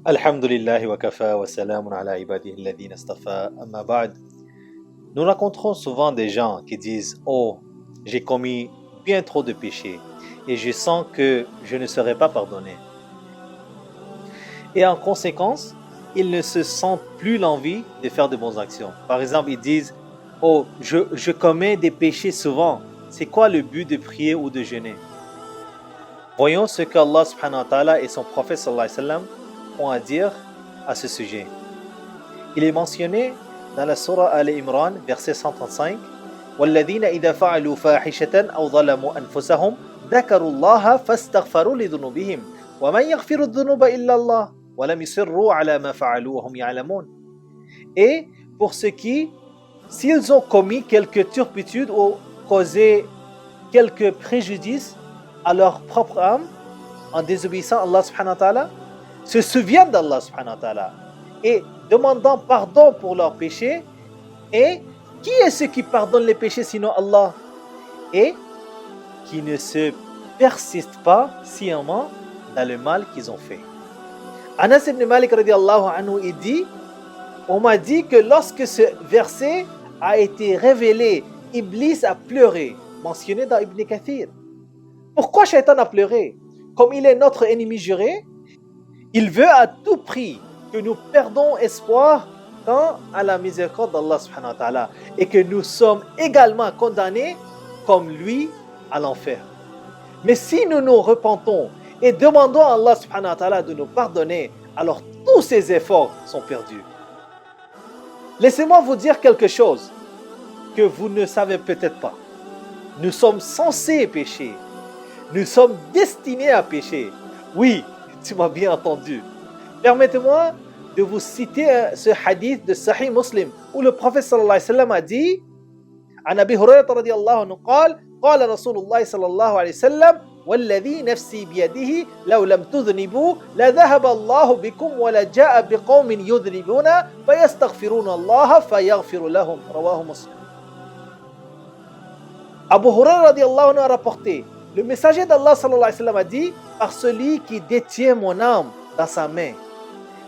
Alhamdulillahi wa kafa wa salamun ala ibadihi alladhina istafa amma ba'd. Nous rencontrons souvent des gens qui disent: Oh, j'ai commis bien trop de péchés et je sens que je ne serai pas pardonné. Et en conséquence, ils ne se sentent plus l'envie de faire de bonnes actions. Par exemple, ils disent: Oh, je commets des péchés souvent. C'est quoi le but de prier ou de jeûner? Voyons ce qu'Allah subhanahu wa ta'ala et son prophète sallallahu alayhi wa sallam ont à dire à ce sujet. Il est mentionné dans la Surah Al-Imran, verset 135, وَالَّذِينَ إِذَا فَعَلُوا فَاحِشَةً أَوْ ظَلَمُوا أَنفُسَهُمْ ذَكَرُوا اللَّهَ فَاسْتَغْفَرُوا لِذُنُوبِهِمْ وَمَنْ يَغْفِرُ الذُّنُوبَ إِلَّا اللَّهُ وَلَمْ يُصِرُّوا عَلَى مَا فَعَلُوا وَهُمْ يَعْلَمُونَ. Et pour ceux qui, s'ils ont commis quelques turpitudes ou causé quelques préjudices à leur propre âme en désobéissant à Allah subhanahu wa ta'ala, se souviennent d'Allah subhanahu wa ta'ala et demandant pardon pour leurs péchés. Et qui est ce qui pardonne les péchés sinon Allah? Et qui ne se persistent pas sciemment dans le mal qu'ils ont fait. Anas ibn Malik radiallahu anhu, il dit: on m'a dit que lorsque ce verset a été révélé, Iblis a pleuré, mentionné dans Ibn Kathir. Pourquoi Shaitan a pleuré? Comme il est notre ennemi juré, il veut à tout prix que nous perdons espoir quant à la miséricorde d'Allah subhanahu wa ta'ala et que nous sommes également condamnés comme lui à l'enfer. Mais si nous nous repentons et demandons à Allah subhanahu wa ta'ala de nous pardonner, alors tous ces efforts sont perdus. Laissez-moi vous dire quelque chose que vous ne savez peut-être pas. Nous sommes censés pécher. Nous sommes destinés à pécher. Oui, tu m'as bien entendu. Permettez-moi de vous citer ce hadith de Sahih Muslim où le prophète sallallahu alayhi wa sallam a dit: عن أبي هريرة رضي الله عنه قال قال رسول الله صلى الله عليه وسلم والذي نفسي بيده لو لم تذنبوا لذهب الله بكم ولجاء بقوم يذنبون فيستغفرون الله فيغفر لهم. رواه مسلم. Abu Hurairah radiallahu anhu a rapporté: le messager d'Allah sallallahu alayhi wa sallam a dit: par celui qui détient mon âme dans sa main,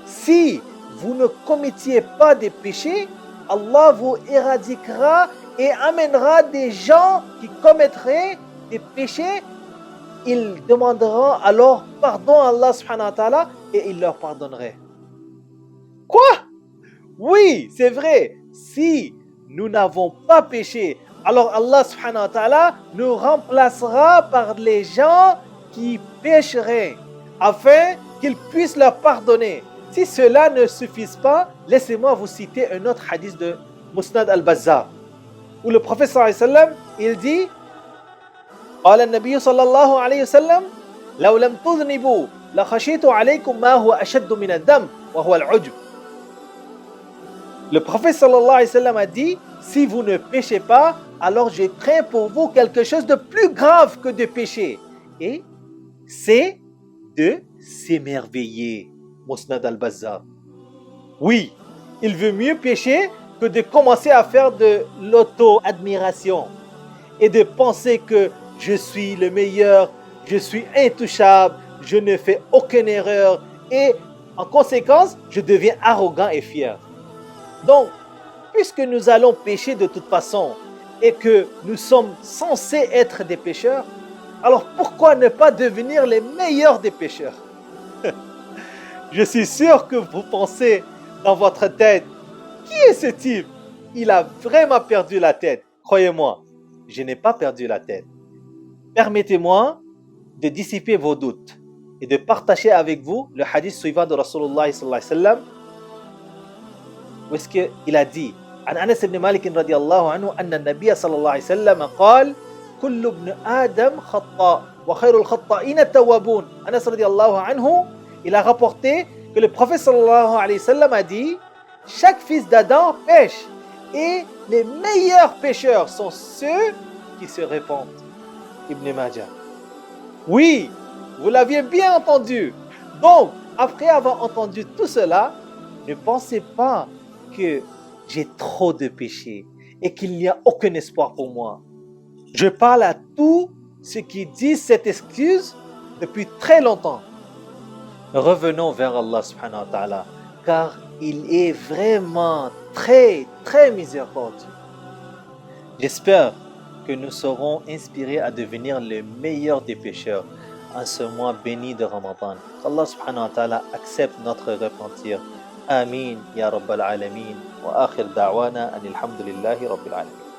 si vous ne commettiez pas des péchés, Allah vous éradiquera et amènera des gens qui commettraient des péchés. Ils demanderont alors pardon à Allah subhanahu wa ta'ala et il leur pardonnerait. Quoi? Oui, c'est vrai. Si nous n'avons pas péché, alors Allah subhanahu wa ta'ala nous remplacera par les gens qui pécheraient afin qu'il puisse leur pardonner. Si cela ne suffit pas, laissez-moi vous citer un autre hadith de Musnad al-Bazzar où le prophète sallallahu alayhi wa sallam, il dit: قال النبي صلى الله عليه وسلم لو لم تذنبوا لخشيت عليكم ما هو أشد من الذنب وهو العجب. Le prophète sallallahu alayhi wa sallam a dit: si vous ne péchez pas, alors je crains pour vous quelque chose de plus grave que de pécher. Et c'est de s'émerveiller. Musnad al-Bazzar. Oui, il veut mieux pécher que de commencer à faire de l'auto-admiration et de penser que je suis le meilleur, je suis intouchable, je ne fais aucune erreur et en conséquence, je deviens arrogant et fier. Donc, puisque nous allons pécher de toute façon et que nous sommes censés être des pécheurs, alors pourquoi ne pas devenir les meilleurs des pécheurs? Je suis sûr que vous pensez dans votre tête: qui est ce type? Il a vraiment perdu la tête. Croyez-moi, je n'ai pas perdu la tête. Permettez-moi de dissiper vos doutes et de partager avec vous le hadith suivant de Rasulullah sallallahu alayhi wa sallam où est-ce qu'il a dit: عن أنس بن مالك رضي الله عنه أن النبي صلى الله عليه وسلم قال كل ابن آدم خطاء وخير الخطائين التوابون. Anas رضي الله عنه, il a rapporté que le prophète sallallahu alayhi wa sallam a dit: chaque fils d'Adam pêche et les meilleurs pécheurs sont ceux qui se répandent. Ibn Majah. Oui, vous l'aviez bien entendu. Donc, après avoir entendu tout cela, ne pensez pas que j'ai trop de péchés et qu'il n'y a aucun espoir pour moi. Je parle à tous ceux qui disent cette excuse depuis très longtemps. Revenons vers Allah subhanahu wa ta'ala, car il est vraiment très, très miséricordieux. J'espère que nous serons inspirés à devenir les meilleurs des pécheurs en ce mois béni de Ramadan. Qu'Allah subhanahu wa ta'ala accepte notre repentir. Amin ya rabbal alamin. Wa akhir da'wana anil hamdulillahi rabbil alamin.